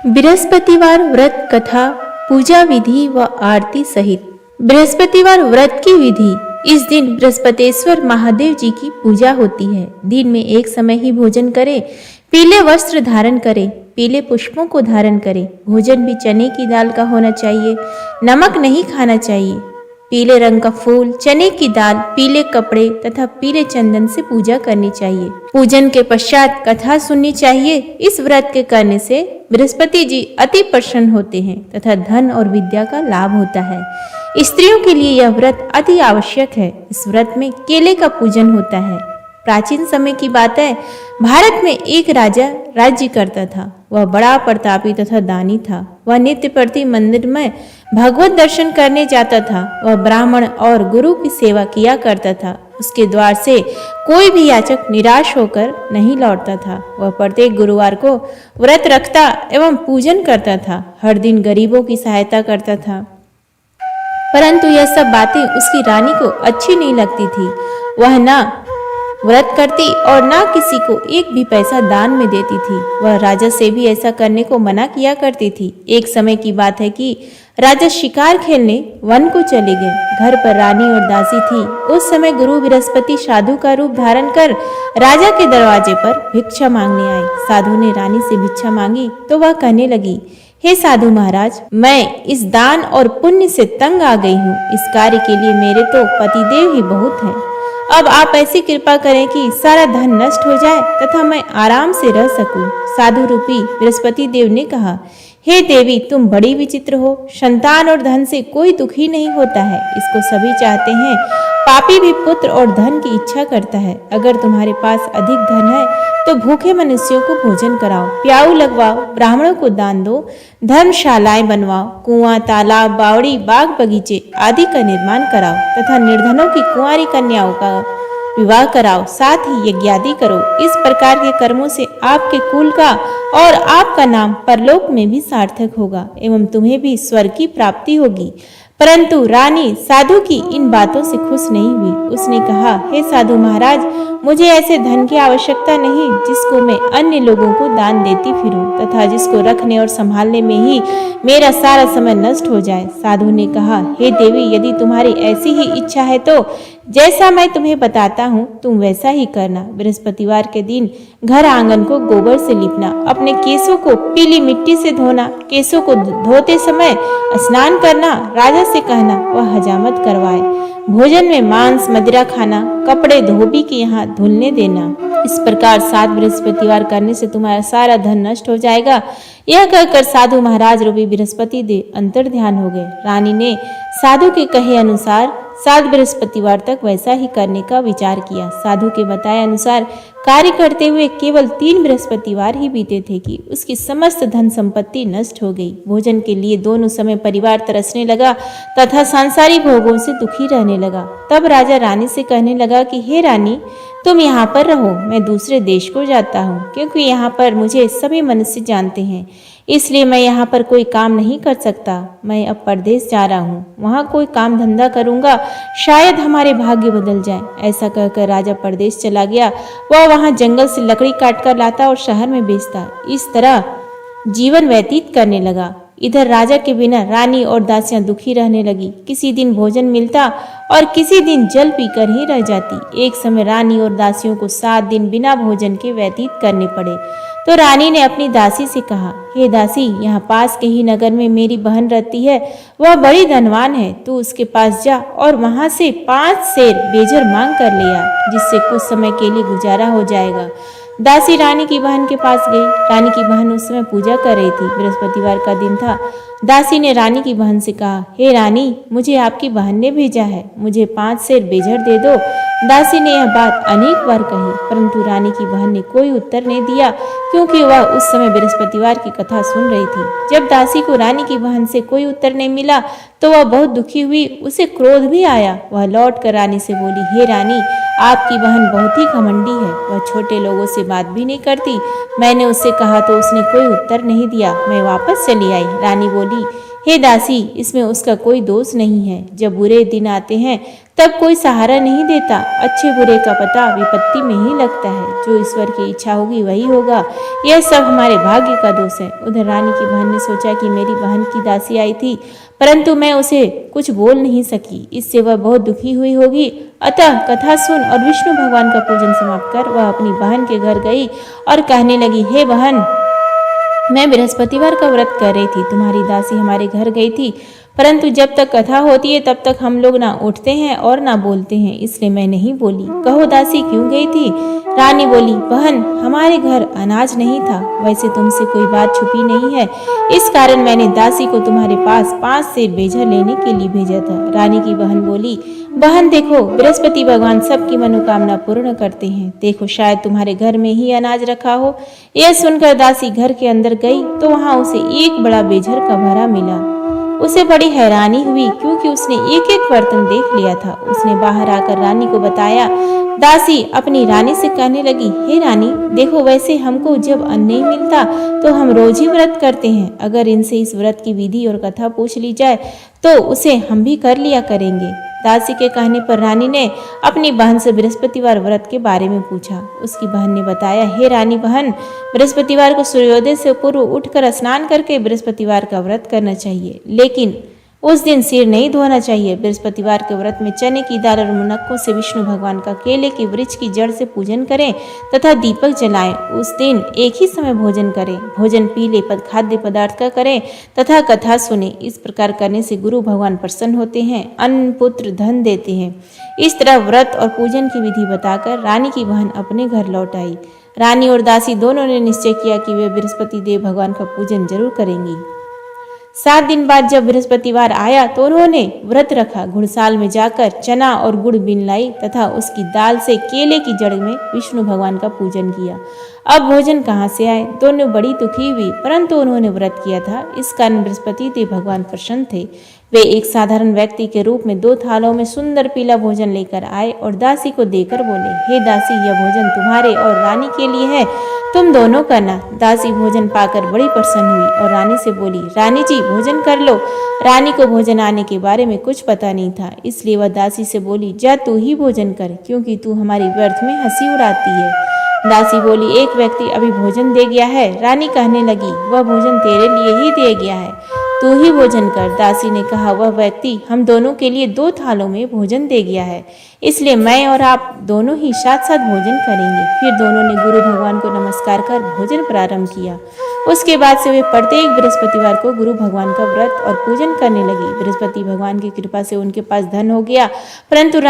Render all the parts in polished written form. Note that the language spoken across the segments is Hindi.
बृहस्पतिवार व्रत कथा पूजा विधि व आरती सहित। बृहस्पतिवार व्रत की विधि। इस दिन बृहस्पतेश्वर महादेव जी की पूजा होती है। दिन में एक समय ही भोजन करें, पीले वस्त्र धारण करें, पीले पुष्पों को धारण करें। भोजन भी चने की दाल का होना चाहिए, नमक नहीं खाना चाहिए। पीले रंग का फूल, चने की दाल, पीले कपड़े तथा पीले चंदन से पूजा करनी चाहिए। पूजन के पश्चात कथा सुननी चाहिए। इस व्रत के करने से बृहस्पति जी अति प्रसन्न होते हैं तथा धन और विद्या का लाभ होता है। स्त्रियों के लिए यह व्रत अति आवश्यक है। इस व्रत में केले का पूजन होता है। प्राचीन समय की बात है, भारत में एक राजा राज्य करता था। वह बड़ा प्रतापी तथा दानी था। वह नित्य प्रति मंदिर में भगवत दर्शन करने जाता था। वह ब्राह्मण और गुरु की सेवा किया करता था। उसके द्वार से कोई भी याचक निराश होकर नहीं लौटता था। वह प्रत्येक गुरुवार को व्रत रखता एवं पूजन करता था। हर दिन गरीबों की सहायता करता था। परंतु यह सब बातें उसकी रानी को अच्छी नहीं लगती थी। वह न व्रत करती और न किसी को एक भी पैसा दान में देती थी। वह राजा से भी ऐसा करने को मना किया करती थी। एक समय की बात है कि राजा शिकार खेलने वन को चले गए। घर पर रानी और दासी थी। उस समय गुरु बृहस्पति साधु का रूप धारण कर राजा के दरवाजे पर भिक्षा मांगने आए। साधु ने रानी से भिक्षा मांगी तो वह कहने लगी, हे साधु महाराज, मैं इस दान और पुण्य से तंग आ गई हूँ। इस कार्य के लिए मेरे तो पतिदेव ही बहुत हैं। अब आप ऐसी कृपा करें कि सारा धन नष्ट हो जाए तथा मैं आराम से रह सकूं। साधु रूपी बृहस्पति देव ने कहा, हे देवी, तुम बड़ी विचित्र हो। संतान और धन से कोई दुखी नहीं होता है, इसको सभी चाहते हैं। पापी भी पुत्र और धन की इच्छा करता है। अगर तुम्हारे पास अधिक धन है तो भूखे मनुष्यों को भोजन कराओ, प्याऊ लगवाओ, ब्राह्मणों को दान दो, धर्मशालाएं बनवाओ, कुआं, तालाब, बावड़ी, बाग बगीचे आदि का निर्माण कराओ तथा निर्धनों की कुंवारी कन्याओं का विवाह कराओ, साथ ही यज्ञादि करो। इस प्रकार के कर्मों से आपके कुल का और आपका नाम परलोक में भी सार्थक होगा एवं तुम्हें भी स्वर्ग की प्राप्ति होगी। परंतु रानी साधु की इन बातों से खुश नहीं हुई। उसने कहा, हे साधु महाराज, मुझे ऐसे धन की आवश्यकता नहीं जिसको मैं अन्य लोगों को दान देती फिरूं तथा जिसको रखने और संभालने में ही मेरा सारा समय नष्ट हो जाए। साधु ने कहा, हे देवी, यदि तुम्हारी ऐसी ही इच्छा है तो जैसा मैं तुम्हें बताता हूँ तुम वैसा ही करना। बृहस्पतिवार के दिन घर आंगन को गोबर से लिपना, अपने केसों को पीली मिट्टी से धोना, केसों को धोते समय स्नान करना, राजा से कहना वह हजामत करवाए, भोजन में मांस मदिरा खाना, कपड़े धोबी के यहाँ धुलने देना। इस प्रकार 7 बृहस्पतिवार करने से तुम्हारा सारा धन नष्ट हो जाएगा। यह कहकर साधु महाराज रूपी बृहस्पति देव अंतर ध्यान हो गए। रानी ने साधु के कहे अनुसार 7 बृहस्पतिवार तक वैसा ही करने का विचार किया। साधु के बताए अनुसार कार्य करते हुए केवल 3 बृहस्पतिवार ही बीते थे कि उसकी समस्त धन संपत्ति नष्ट हो गई। भोजन के लिए दोनों समय परिवार तरसने लगा तथा सांसारिक भोगों से दुखी रहने लगा। तब राजा रानी से कहने लगा कि हे रानी, तुम यहाँ पर रहो, मैं दूसरे देश को जाता हूँ, क्योंकि यहाँ पर मुझे सभी मनुष्य जानते हैं, इसलिए मैं यहाँ पर कोई काम नहीं कर सकता। मैं अब परदेश जा रहा हूँ, वहाँ कोई काम धंधा करूँगा, शायद हमारे भाग्य बदल जाए। ऐसा कहकर राजा परदेश चला गया। वह वहाँ जंगल से लकड़ी काट कर लाता और शहर में बेचता। इस तरह जीवन व्यतीत करने लगा। इधर राजा के बिना रानी और दासियां दुखी रहने लगी। किसी दिन भोजन मिलता और किसी दिन जल पीकर ही रह जाती। एक समय रानी और दासियों को 7 दिन बिना भोजन के व्यतीत करने पड़े। तो रानी ने अपनी दासी से कहा, हे दासी, यहाँ पास के ही नगर में मेरी बहन रहती है। वह बड़ी धनवान है। तू उसके पास जा और वहां से 5 सेर बेजर मांग कर ले आ, जिससे कुछ समय के लिए गुजारा हो जाएगा। दासी रानी की बहन के पास गई। रानी की बहन उस समय पूजा कर रही थी। बृहस्पतिवार का दिन था। दासी ने रानी की बहन से कहा, हे रानी, मुझे आपकी बहन ने भेजा है, मुझे 5 सेर बेजर दे दो। दासी ने यह बात अनेक बार कही, परंतु रानी की बहन ने कोई उत्तर नहीं दिया, क्योंकि वह उस समय बृहस्पतिवार की कथा सुन रही थी। जब दासी को रानी की बहन से कोई उत्तर नहीं मिला तो वह बहुत दुखी हुई। उसे क्रोध भी आया। वह लौट कर रानी से बोली, हे रानी, आपकी बहन बहुत ही घमंडी है। वह छोटे लोगों से बात भी नहीं करती। मैंने उससे कहा तो उसने कोई उत्तर नहीं दिया। मैं वापस चली आई। रानी बोली, हे दासी, इसमें उसका कोई दोष नहीं है। जब बुरे दिन आते हैं तब कोई सहारा नहीं देता। अच्छे बुरे का पता विपत्ति में ही लगता है। जो ईश्वर की इच्छा होगी वही होगा। यह सब हमारे भाग्य का दोष है। उधर रानी की बहन ने सोचा कि मेरी बहन की दासी आई थी, परंतु मैं उसे कुछ बोल नहीं सकी। इससे वह बहुत दुखी हुई होगी। अतः कथा सुन और विष्णु भगवान का पूजन समाप्त कर वह अपनी बहन के घर गई और कहने लगी, हे बहन, मैं बृहस्पतिवार का व्रत कर रही थी। तुम्हारी दासी हमारे घर गई थी, परंतु जब तक कथा होती है तब तक हम लोग ना उठते हैं और ना बोलते हैं, इसलिए मैं नहीं बोली। कहो दासी, क्यों गई थी? रानी बोली, बहन, हमारे घर अनाज नहीं था। वैसे तुमसे कोई बात छुपी नहीं है, इस कारण मैंने दासी को तुम्हारे पास 5 सेर बेजा लेने के लिए भेजा था। रानी की बहन बोली, बहन देखो, बृहस्पति भगवान सबकी मनोकामना पूर्ण करते हैं। देखो, शायद तुम्हारे घर में ही अनाज रखा हो। यह सुनकर दासी घर के अंदर गई तो वहां उसे एक बड़ा बेझर का भरा मिला। उसे बड़ी हैरानी हुई, क्योंकि उसने एक एक बर्तन देख लिया था। उसने बाहर आकर रानी को बताया। दासी अपनी रानी से कहने लगी, हे रानी, देखो, वैसे हमको जब अन्न नहीं मिलता तो हम रोज ही व्रत करते हैं। अगर इनसे इस व्रत की विधि और कथा पूछ ली जाए तो उसे हम भी कर लिया करेंगे। दासी के कहने पर रानी ने अपनी बहन से बृहस्पतिवार व्रत के बारे में पूछा। उसकी बहन ने बताया, हे रानी बहन, बृहस्पतिवार को सूर्योदय से पूर्व उठकर स्नान करके बृहस्पतिवार का व्रत करना चाहिए, लेकिन उस दिन सिर नहीं धोना चाहिए। बृहस्पतिवार के व्रत में चने की दाल और मुनक्कों से विष्णु भगवान का केले के वृक्ष की जड़ से पूजन करें तथा दीपक जलाएं। उस दिन एक ही समय भोजन करें। भोजन पीले खाद्य पदार्थ का करें तथा कथा सुने। इस प्रकार करने से गुरु भगवान प्रसन्न होते हैं, अन्न पुत्र धन देते हैं। इस तरह व्रत और पूजन की विधि बताकर रानी की बहन अपने घर लौट आई। रानी और दासी दोनों ने निश्चय किया कि वे बृहस्पति देव भगवान का पूजन जरूर करेंगी। 7 दिन बाद जब बृहस्पतिवार आया तो उन्होंने व्रत रखा। घुड़साल में जाकर चना और गुड़ बीन लाई तथा उसकी दाल से केले की जड़ में विष्णु भगवान का पूजन किया। अब भोजन कहाँ से आए? दोनों बड़ी दुखी हुई, परंतु उन्होंने व्रत किया था, इस कारण बृहस्पति देव भगवान प्रसन्न थे। वे एक साधारण व्यक्ति के रूप में 2 थालों में सुंदर पीला भोजन लेकर आए और दासी को देकर बोले, हे दासी, यह भोजन तुम्हारे और रानी के लिए है, तुम दोनों करना। दासी भोजन पाकर बड़ी प्रसन्न हुई और रानी से बोली, रानी जी, भोजन कर लो। रानी को भोजन आने के बारे में कुछ पता नहीं था, इसलिए वह दासी से बोली, जा तू ही भोजन कर, क्योंकि तू हमारी व्यर्थ में हंसी उड़ाती है। दासी बोली, एक व्यक्ति अभी भोजन दे गया है। रानी कहने लगी, वह भोजन तेरे लिए ही दे गया है, तू ही भोजन कर। दासी ने कहा, वह व्यक्ति हम दोनों के लिए 2 थालों में भोजन दे गया है, इसलिए मैं और आप दोनों ही साथ साथ भोजन करेंगे। फिर दोनों ने गुरु भगवान को नमस्कार कर भोजन प्रारंभ किया। उसके बाद से वे प्रत्येक बृहस्पतिवार को गुरु भगवान का व्रत और पूजन करने लगी। बृहस्पति भगवान की कृपा से उनके पास धन हो गया, परंतु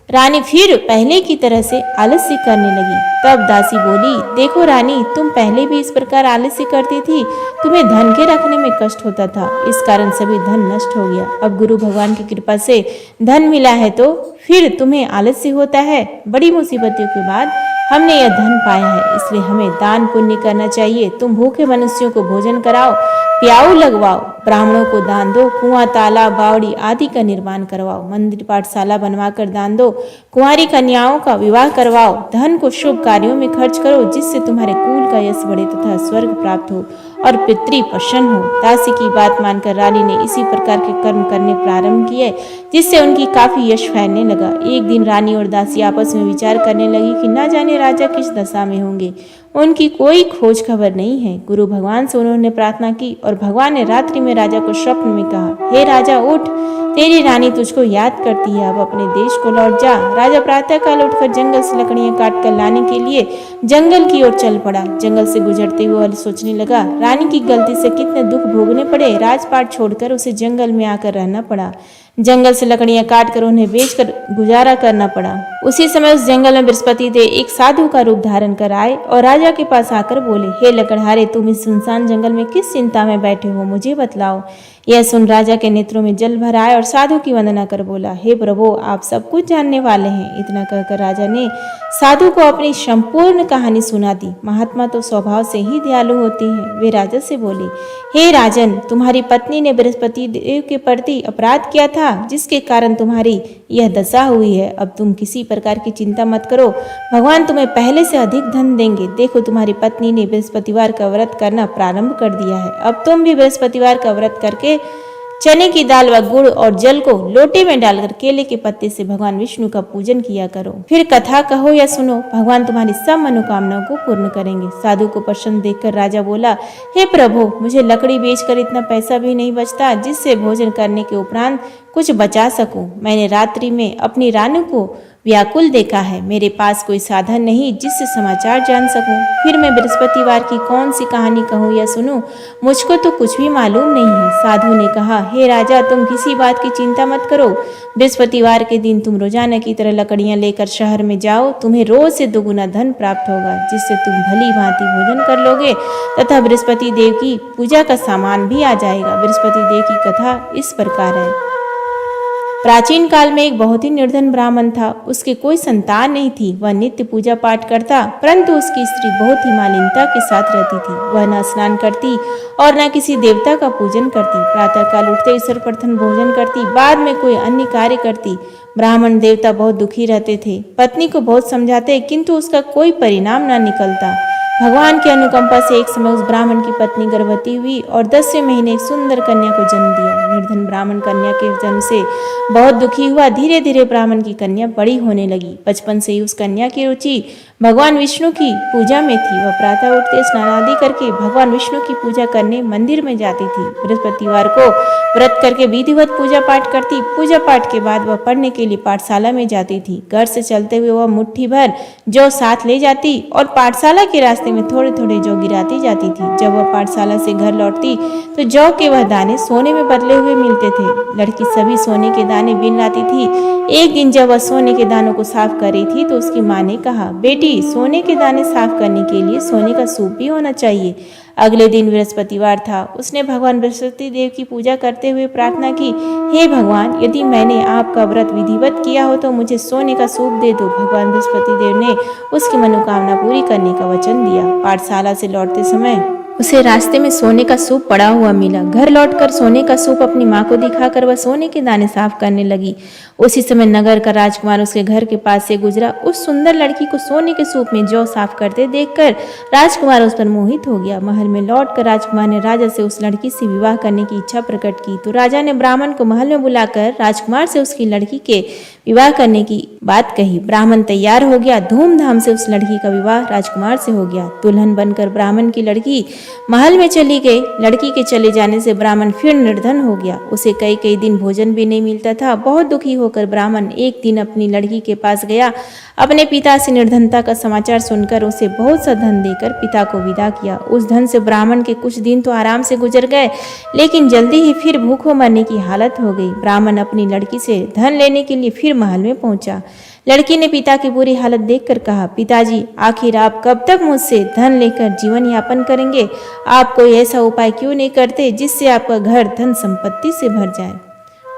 रानी फिर पहले की तरह से आलस्य करने लगी। तब दासी बोली, देखो रानी, तुम पहले भी इस प्रकार आलस्य करती थी, तुम्हें धन के रखने में कष्ट होता था, इस कारण सभी धन नष्ट हो गया। अब गुरु भगवान की कृपा से धन मिला है तो फिर तुम्हें आलस्य होता है। बड़ी मुसीबतों के बाद हमने यह धन पाया है, इसलिए हमें दान पुण्य करना चाहिए। तुम भूखे मनुष्यों को भोजन कराओ, प्याऊ लगवाओ, ब्राह्मणों को दान दो, कुआं, तालाब, बावड़ी आदि का निर्माण करवाओ, मंदिर पाठशाला बनवाकर दान दो, कुंवारी कन्याओं का विवाह करवाओ। धन को शुभ कार्यों में खर्च करो, जिससे तुम्हारे कुल का यश बढ़े तथा स्वर्ग प्राप्त हो और पितृ प्रसन्न हो। दासी की बात मानकर रानी ने इसी प्रकार के कर्म करने प्रारंभ किए, जिससे उनकी काफी यश फैलने लगा। एक दिन रानी और दासी आपस में विचार करने लगी कि न जाने राजा किस दशा में होंगे, उनकी कोई खोज खबर नहीं है। गुरु भगवान से उन्होंने प्रार्थना की और भगवान ने रात्रि में राजा को स्वप्न में कहा, हे राजा, उठ, तेरी रानी तुझको याद करती है, अब अपने देश को लौट जा। राजा प्रातःकाल उठकर जंगल से लकड़ियां काट कर लाने के लिए जंगल की ओर चल पड़ा। जंगल से गुजरते हुए सोचने लगा, रानी की गलती से कितने दुख भोगने पड़े, राजपाट छोड़कर उसे जंगल में आकर रहना पड़ा। जंगल से लकड़ियां काट कर उन्हें बेचकर गुजारा करना पड़ा। उसी समय उस जंगल में बृहस्पति देव एक साधु का रूप धारण कर आए और राजा के पास आकर बोले, हे लकड़हारे, तुम इस सुनसान जंगल में किस चिंता में बैठे हो, मुझे बतलाओ। यह सुन राजा के नेत्रों में जल भर आए और साधु की वंदना कर बोला, हे प्रभु, आप सब कुछ जानने वाले हैं। इतना कहकर राजा ने साधु को अपनी संपूर्ण कहानी सुना दी। महात्मा तो स्वभाव से ही दयालु होते हैं। वे राजा से बोले, हे राजन, तुम्हारी पत्नी ने बृहस्पति देव के प्रति अपराध किया था, था जिसके कारण तुम्हारी यह दशा हुई है। अब तुम किसी प्रकार की चिंता मत करो, भगवान तुम्हें पहले से अधिक धन देंगे। देखो तुम्हारी पत्नी ने बृहस्पतिवार का व्रत करना प्रारंभ कर दिया है। अब तुम भी बृहस्पतिवार का व्रत करके चने की दाल व गुड़ और जल को लोटे में डालकर केले के पत्ते से भगवान विष्णु का पूजन किया करो। फिर कथा कहो या सुनो, भगवान तुम्हारी सब मनोकामनाओं को पूर्ण करेंगे। साधु को प्रसन्न देखकर राजा बोला, हे प्रभु, मुझे लकड़ी बेचकर इतना पैसा भी नहीं बचता जिससे भोजन करने के उपरांत कुछ बचा सकूं। मैंने रात्रि में अपनी रानी को व्याकुल देखा है। मेरे पास कोई साधन नहीं जिससे समाचार जान सकूं। फिर मैं बृहस्पतिवार की कौन सी कहानी कहूँ या सुनूं? मुझको तो कुछ भी मालूम नहीं है। साधु ने कहा, हे राजा, तुम किसी बात की चिंता मत करो। बृहस्पतिवार के दिन तुम रोजाना की तरह लकड़ियां लेकर शहर में जाओ। तुम्हें रोज से दोगुना धन प्राप्त होगा जिससे तुम भली भांति भोजन कर लोगे तथा बृहस्पति देव की पूजा का सामान भी आ जाएगा। बृहस्पति देव की कथा इस प्रकार है। प्राचीन काल में एक बहुत ही निर्धन ब्राह्मण था। उसके कोई संतान नहीं थी। वह नित्य पूजा पाठ करता, परंतु उसकी स्त्री बहुत ही मालिनता के साथ रहती थी। वह न स्नान करती और न किसी देवता का पूजन करती। प्रातःकाल उठते सर्वप्रथम भोजन करती, बाद में कोई अन्य कार्य करती। ब्राह्मण देवता बहुत दुखी रहते थे। पत्नी को बहुत समझाते किंतु उसका कोई परिणाम न निकलता। भगवान की अनुकंपा से एक समय उस ब्राह्मण की पत्नी गर्भवती हुई और 10वें महीने एक सुंदर कन्या को जन्म दिया। निर्धन ब्राह्मण कन्या के जन्म से बहुत दुखी हुआ। धीरे धीरे ब्राह्मण की कन्या बड़ी होने लगी। बचपन से ही उस कन्या की रुचि भगवान विष्णु की पूजा में थी। वह प्रातः उठते स्नान आदि करके भगवान विष्णु की पूजा करने मंदिर में जाती थी। बृहस्पतिवार को व्रत करके विधिवत पूजा पाठ करती। पूजा पाठ के बाद वह पढ़ने के लिए पाठशाला में जाती थी। घर से चलते हुए वह मुट्ठी भर जौ साथ ले जाती और पाठशाला के रास्ते में थोड़े थोड़े जौ गिराती जाती थी। जब वह पाठशाला से घर लौटती तो जौ के वह दाने सोने में बदले हुए मिलते थे। लड़की सभी सोने के दाने बीन लाती थी। एक दिन जब वह सोने के दानों को साफ कर रही थी तो उसकी माँ ने कहा, बेटी, सोने के दाने साफ करने के लिए सोने का सूप भी होना चाहिए। अगले दिन बृहस्पतिवार था। उसने भगवान बृहस्पति देव की पूजा करते हुए प्रार्थना की, हे भगवान, यदि मैंने आपका व्रत विधिवत किया हो तो मुझे सोने का सूप दे दो। भगवान बृहस्पति देव ने उसकी मनोकामना पूरी करने का वचन दिया। पाठशाला से लौटते समय उसे रास्ते में सोने का सूप पड़ा हुआ मिला। घर लौटकर सोने का सूप अपनी माँ को दिखाकर वह सोने के दाने साफ करने लगी। उसी समय नगर का राजकुमार उसके घर के पास से गुजरा। उस सुंदर लड़की को सोने के सूप में जौ साफ करते देखकर राजकुमार उस पर मोहित हो गया। महल में लौटकर राजकुमार ने राजा से उस लड़की से विवाह करने की इच्छा प्रकट की तो राजा ने ब्राह्मण को महल में बुलाकर राजकुमार से उसकी लड़की के विवाह करने की बात कही। ब्राह्मण तैयार हो गया। धूमधाम से उस लड़की का विवाह राजकुमार से हो गया। दुल्हन बनकर ब्राह्मण की लड़की महल में चली गई। लड़की के चले जाने से ब्राह्मण फिर निर्धन हो गया। उसे कई कई दिन भोजन भी नहीं मिलता था। बहुत दुखी होकर ब्राह्मण एक दिन अपनी लड़की के पास गया। अपने पिता से निर्धनता का समाचार सुनकर उसे बहुत सा धन देकर पिता को विदा किया। उस धन से ब्राह्मण के कुछ दिन तो आराम से गुजर गए, लेकिन जल्दी ही फिर भूखों मरने की हालत हो गई। ब्राह्मण अपनी लड़की से धन लेने के लिए फिर महल में पहुंचा। लड़की ने पिता की बुरी हालत देखकर कहा, पिताजी, आखिर आप कब तक मुझसे धन लेकर जीवन यापन करेंगे? आप कोई ऐसा उपाय क्यों नहीं करते जिससे आपका घर धन संपत्ति से भर जाए?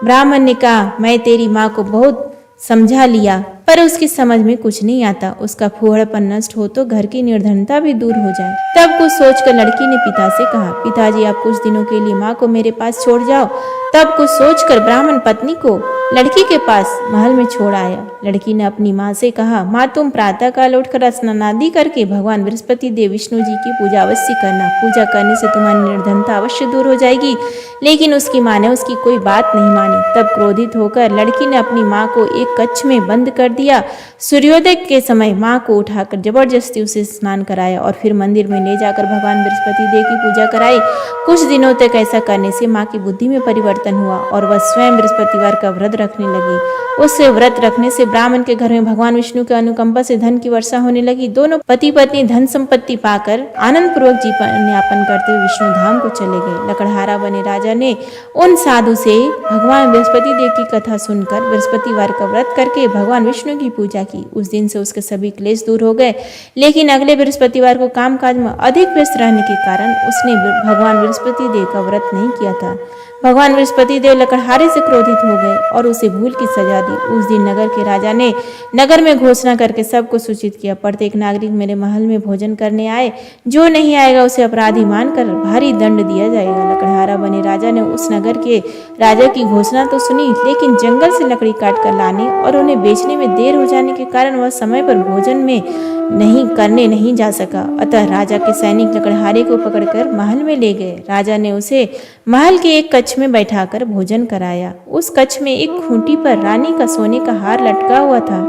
ब्राह्मण ने कहा, मैं तेरी माँ को बहुत समझा लिया पर उसकी समझ में कुछ नहीं आता। उसका फूहड़पन नष्ट हो तो घर की निर्धनता भी दूर हो जाए। तब कुछ सोचकर लड़की ने पिता से कहा, पिताजी, आप कुछ दिनों के लिए माँ को मेरे पास छोड़ जाओ। तब कुछ सोचकर ब्राह्मण पत्नी को लड़की के पास महल में छोड़ आया। लड़की ने अपनी माँ से कहा, माँ, तुम प्रातः काल उठकर स्नान आदि करके भगवान बृहस्पति देव विष्णु जी की पूजा अवश्य करना। पूजा करने से तुम्हारी निर्धनता अवश्य दूर हो जाएगी। लेकिन उसकी माँ ने उसकी कोई बात नहीं मानी। तब क्रोधित होकर लड़की ने अपनी माँ को एक कक्ष में बंद कर दिया। सूर्योदय के समय माँ को उठाकर जबरदस्ती उसे स्नान कराया और फिर मंदिर में ले जाकर भगवान बृहस्पति देव की पूजा कराई। कुछ दिनों तक ऐसा करने से माँ की बुद्धि में परिवर्तन हुआ और वह स्वयं बृहस्पतिवार का व्रत रखने लगी। उससे व्रत रखने से ब्राह्मण के घर में भगवान विष्णु के अनुकंपा से धन की वर्षा होने लगी। दोनों पति पत्नी धन संपत्ति पाकर आनंद पूर्वक जीवन यापन करते हुए विष्णु धाम को चले गए। लकड़हारा बने राजा ने उन साधु से भगवान बृहस्पति देव की कथा सुनकर बृहस्पतिवार का व्रत करके भगवान विष्णु की पूजा की। उस दिन से उसके सभी क्लेश दूर हो गए। लेकिन अगले बृहस्पतिवार को कामकाज में अधिक व्यस्त रहने के कारण उसने भगवान बृहस्पति देव का व्रत नहीं किया था। भगवान बृहस्पति देव लकड़हारे से क्रोधित हो गए और उसे भूल की सजा दी। उस दिन नगर के राजा ने नगर में घोषणा करके सबको सूचित किया, प्रत्येक नागरिक मेरे महल में भोजन करने आए, जो नहीं आएगा उसे अपराधी मानकर भारी दंड दिया जाएगा। लकड़हारे लकड़हारा बने राजा ने उस नगर के राजा की घोषणा तो सुनी, लेकिन जंगल से लकड़ी काट कर लाने और उन्हें बेचने में देर हो जाने के कारण वह समय पर भोजन में नहीं जा सका। अतः राजा के सैनिक लकड़हारे को पकड़कर महल में ले गए। राजा ने उसे महल के एक कक्ष में बैठाकर भोजन कराया। उस कक्ष में एक खूंटी पर रानी का सोने का हार लटका हुआ था।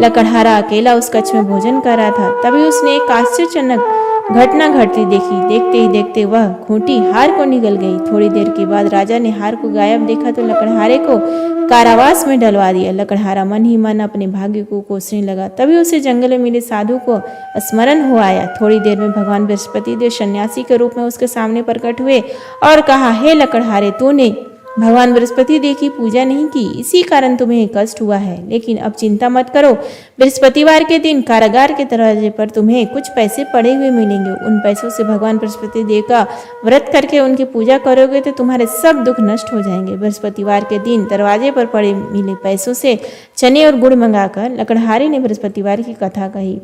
लकड़हारा अकेला उस कक्ष में भोजन कर रहा था। तभी उसने एक आश्चर्यजनक घटना घटती देखी। देखते ही देखते वह खूंटी हार को निगल गई। थोड़ी देर के बाद राजा ने हार को गायब देखा तो लकड़हारे को कारावास में डलवा दिया। लकड़हारा मन ही मन अपने भाग्य को कोसने लगा। तभी उसे जंगल में मिले साधु को स्मरण हो आया। थोड़ी देर में भगवान बृहस्पति देव सन्यासी के रूप में उसके सामने प्रकट हुए और कहा, हे लकड़हारे, तूने भगवान बृहस्पति देव की पूजा नहीं की, इसी कारण तुम्हें कष्ट हुआ है। लेकिन अब चिंता मत करो, बृहस्पतिवार के दिन कारागार के दरवाजे पर तुम्हें कुछ पैसे पड़े हुए मिलेंगे। उन पैसों से भगवान बृहस्पति देव का व्रत करके उनकी पूजा करोगे तो तुम्हारे सब दुख नष्ट हो जाएंगे। बृहस्पतिवार के दिन दरवाजे पर पड़े मिले पैसों से चने और गुड़ मंगाकर लकड़हारे ने बृहस्पतिवार की कथा कही।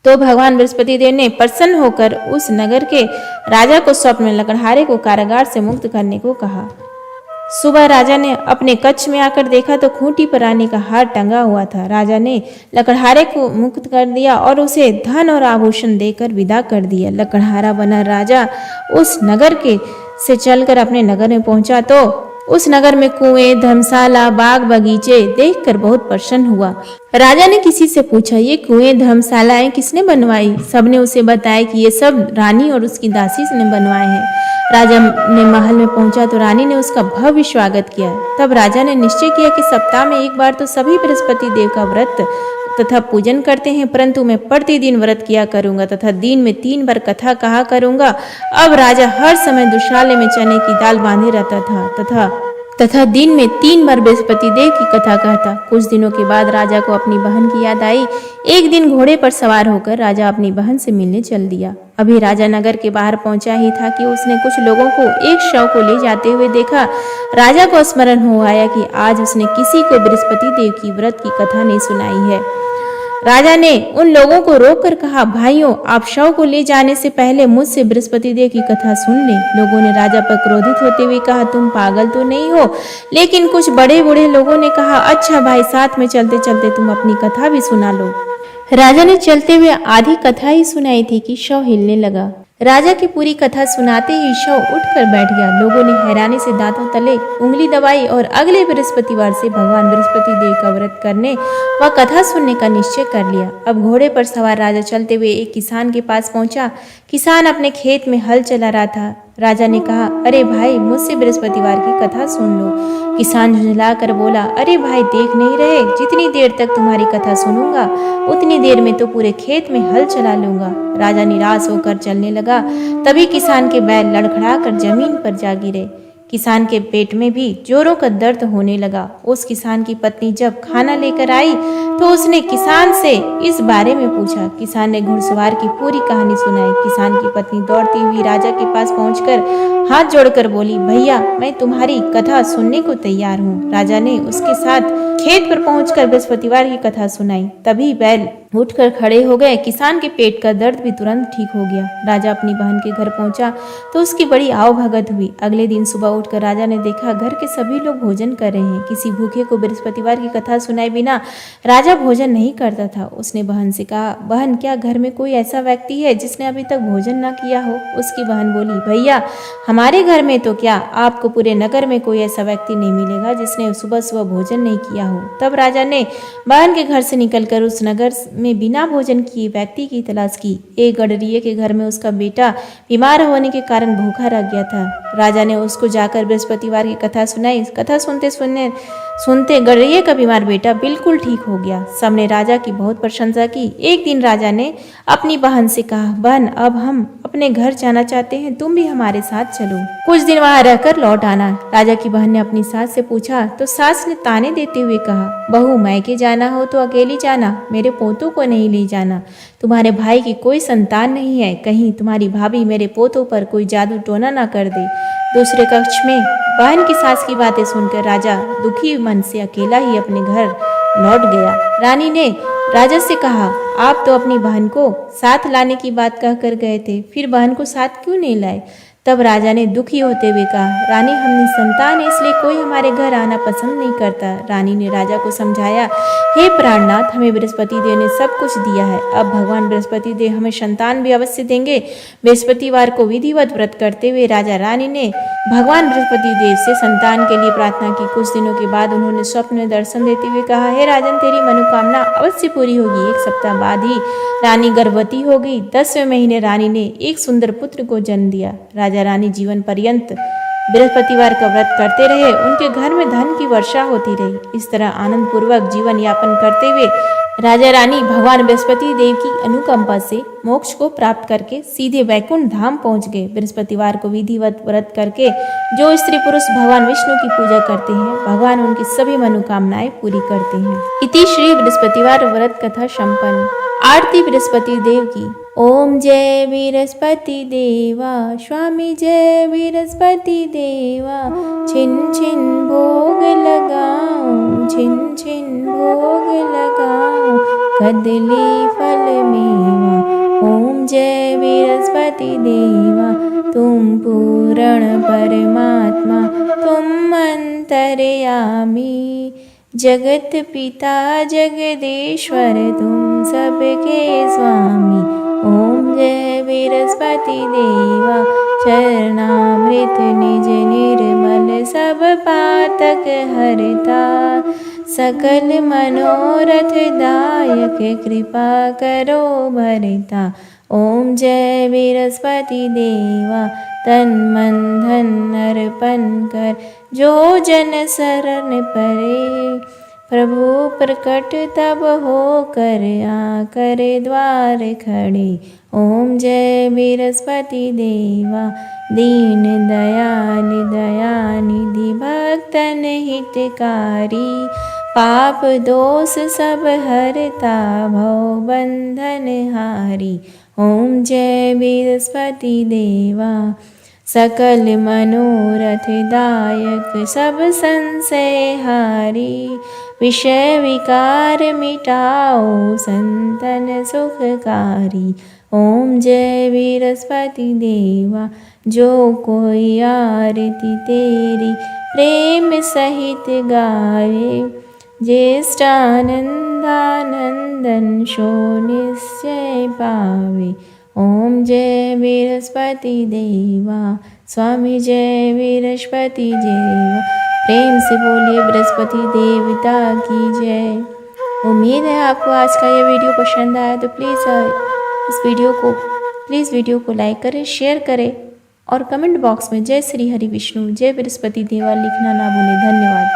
तो भगवान बृहस्पति देव ने प्रसन्न होकर उस नगर के राजा को स्वप्न में लकड़हारे को कारागार से मुक्त करने को कहा। सुबह राजा ने अपने कक्ष में आकर देखा तो खूंटी पर रानी का हार टंगा हुआ था। राजा ने लकड़हारे को मुक्त कर दिया और उसे धन और आभूषण देकर विदा कर दिया। लकड़हारा बना राजा उस नगर के से चलकर अपने नगर में पहुंचा तो उस नगर में कुएं, धर्मशाला, बाग बगीचे देखकर बहुत प्रसन्न हुआ। राजा ने किसी से पूछा, ये कुएं, धर्मशालाएं किसने बनवाई? सबने उसे बताया कि ये सब रानी और उसकी दासी ने बनवाए हैं। राजा ने महल में पहुंचा तो रानी ने उसका भव्य स्वागत किया। तब राजा ने निश्चय किया कि सप्ताह में एक बार तो सभी बृहस्पति देव का व्रत तथा पूजन करते हैं, परंतु मैं प्रतिदिन व्रत किया करूंगा तथा दिन में 3 बार कथा कहा करूंगा। अब राजा हर समय दुशाले में चने की दाल बांधे रहता था तथा दिन में 3 बार बृहस्पति देव की कथा कहता। कुछ दिनों के बाद राजा को अपनी बहन की याद आई। एक दिन घोड़े पर सवार होकर राजा अपनी बहन से मिलने चल दिया। अभी राजा नगर के बाहर पहुंचा ही था कि उसने कुछ लोगों को एक शव को ले जाते हुए देखा। राजा को स्मरण हो आया कि आज उसने किसी को बृहस्पति देव की व्रत की कथा नहीं सुनाई है। राजा ने उन लोगों को रोककर कहा, भाइयों, आप शव को ले जाने से पहले मुझसे बृहस्पति देव की कथा सुन लें। लोगों ने राजा पर क्रोधित होते हुए कहा, तुम पागल तो नहीं हो? लेकिन कुछ बड़े बूढ़े लोगों ने कहा, अच्छा भाई, साथ में चलते चलते तुम अपनी कथा भी सुना लो। राजा ने चलते हुए आधी कथा ही सुनाई थी कि शव हिलने लगा। राजा की पूरी कथा सुनाते ही शव उठकर बैठ गया। लोगों ने हैरानी से दांतों तले उंगली दबाई और अगले बृहस्पतिवार से भगवान बृहस्पति देव का व्रत करने व कथा सुनने का निश्चय कर लिया। अब घोड़े पर सवार राजा चलते हुए एक किसान के पास पहुंचा। किसान अपने खेत में हल चला रहा था। राजा ने कहा, अरे भाई, मुझसे बृहस्पतिवार की कथा सुन लो। किसान झुंझला कर बोला, अरे भाई, देख नहीं रहे, जितनी देर तक तुम्हारी कथा सुनूंगा उतनी देर में तो पूरे खेत में हल चला लूंगा। राजा निराश होकर चलने लगा। तभी किसान के बैल लड़खड़ाकर जमीन पर जा गिरे। किसान के पेट में भी जोरों का दर्द होने लगा। उस किसान की पत्नी जब खाना लेकर आई तो उसने किसान से इस बारे में पूछा। किसान ने घुड़सवार की पूरी कहानी सुनाई। किसान की पत्नी दौड़ती हुई राजा के पास पहुंचकर हाथ जोड़कर बोली, भैया, मैं तुम्हारी कथा सुनने को तैयार हूँ। राजा ने उसके साथ खेत पर पहुंचकर बृहस्पतिवार की कथा सुनाई। तभी बैल उठकर खड़े हो गए। किसान के पेट का दर्द भी तुरंत ठीक हो गया। राजा अपनी बहन के घर पहुंचा तो उसकी बड़ी आवभगत हुई। अगले दिन सुबह उठकर राजा ने देखा घर के सभी लोग भोजन कर रहे हैं। किसी भूखे को बृहस्पतिवार की कथा सुनाए बिना राजा भोजन नहीं करता था। उसने बहन से कहा, बहन, क्या घर में कोई ऐसा व्यक्ति है जिसने अभी तक भोजन न किया हो? उसकी बहन बोली, भैया, हमारे घर में तो क्या, आपको पूरे नगर में कोई ऐसा व्यक्ति नहीं मिलेगा जिसने सुबह सुबह भोजन नहीं किया हो। तब राजा ने बहन के घर से निकलकर उस नगर में बिना भोजन किए व्यक्ति की तलाश की। एक गडरिये के घर में उसका बेटा बीमार होने के कारण भूखा रह गया था। राजा ने उसको जाकर बृहस्पतिवार की कथा सुनाई। कथा सुनते गडरिये का बीमार बेटा बिल्कुल ठीक हो गया। सबने राजा की बहुत प्रशंसा की। एक दिन राजा ने अपनी बहन से कहा, बहन, अब हम अपने घर जाना चाहते हैं, तुम भी हमारे साथ चलो, कुछ दिन वहां रहकर लौट आना। राजा की बहन ने अपनी सास से पूछा तो सास ने ताने देते हुए कहा, बहू, मैके जाना हो तो अकेली जाना, मेरे पोतों को नहीं ले जाना। तुम्हारे भाई की कोई संतान नहीं है, कहीं तुम्हारी भाभी मेरे पोतों पर कोई जादू टोना ना कर दे। दूसरे कक्ष में बहन की सास की बातें सुनकर राजा दुखी मन से अकेला ही अपने घर लौट गया। रानी ने राजा से कहा, आप तो अपनी बहन को साथ लाने की बात कहकर गए थे, फिर बहन को साथ क्यों नहीं लाए? तब राजा ने दुखी होते हुए कहा, रानी हम निसंतान है, इसलिए कोई हमारे घर आना पसंद नहीं करता। रानी ने राजा को समझाया, हे प्राणनाथ, हमें बृहस्पति देव ने सब कुछ दिया है, अब भगवान बृहस्पति देव हमें संतान भी अवश्य देंगे। बृहस्पतिवार को विधिवत व्रत करते हुए राजा रानी ने भगवान बृहस्पति देव से संतान के लिए प्रार्थना की। कुछ दिनों के बाद उन्होंने स्वप्न में दर्शन देते हुए कहा, हे राजन, तेरी मनोकामना अवश्य पूरी होगी। एक सप्ताह बाद ही रानी गर्भवती हो गई। 10वें महीने रानी ने एक सुंदर पुत्र को जन्म दिया। राजा रानी जीवन पर्यंत बृहस्पतिवार का व्रत करते रहे। उनके घर में धन की वर्षा होती रही। इस तरह आनंद पूर्वक जीवन यापन करते हुए राजा रानी भगवान बृहस्पति देव की अनुकंपा से मोक्ष को प्राप्त करके सीधे वैकुंठ धाम पहुंच गए। बृहस्पतिवार को विधिवत व्रत करके जो स्त्री पुरुष भगवान विष्णु की पूजा करते हैं, भगवान उनकी सभी मनोकामनाएं पूरी करते हैं। इति श्री बृहस्पतिवार व्रत कथा संपन्न। आरती बृहस्पति देव की। ओम जय बृहस्पति देवा, स्वामी जय बृहस्पति देवा। छिन छिन भोग लगाऊं, छिन छिन भोग लगाऊं, कदली फल मेवा। ओम जय बृहस्पति देवा, तुम पूर्ण परमात्मा, तुम अंतर्यामी, जगत पिता जगदीश्वर, तुम सबके स्वामी। ओम जय बृहस्पति देवा, चरणामृत निज निर्मल, सब पातक हरता, सकल मनोरथ दायक, कृपा करो भरता। ओम जय बृहस्पति देवा, तन मन धन अर्पण कर, जो जन शरण परे, प्रभु प्रकट तब हो कर, आकर द्वार खड़े। ओम जय बृहस्पति देवा, दीन दयाल दयानिधि, भक्तन हितकारी, पाप दोष सब हरता, भव बंधन हारी। ओम जय बृहस्पति देवा, सकल मनोरथ दायक, सब संशय हारी, विषय विकार मिटाओ, संतन सुखकारी। ओम जय बृहस्पति देवा, जो कोई आरती तेरी प्रेम सहित गावे, ज्येष्ठानंदानंदन शो निश्चय पावे। ओम जय बृहस्पति देवा, स्वामी जय बृहस्पति देवा। प्रेम से बोलिए बृहस्पति देवता की जय। उम्मीद है आपको आज का ये वीडियो पसंद आया, तो प्लीज़ वीडियो को लाइक करें, शेयर करें और कमेंट बॉक्स में जय श्री हरि विष्णु, जय बृहस्पति देवा लिखना ना भूलें। धन्यवाद।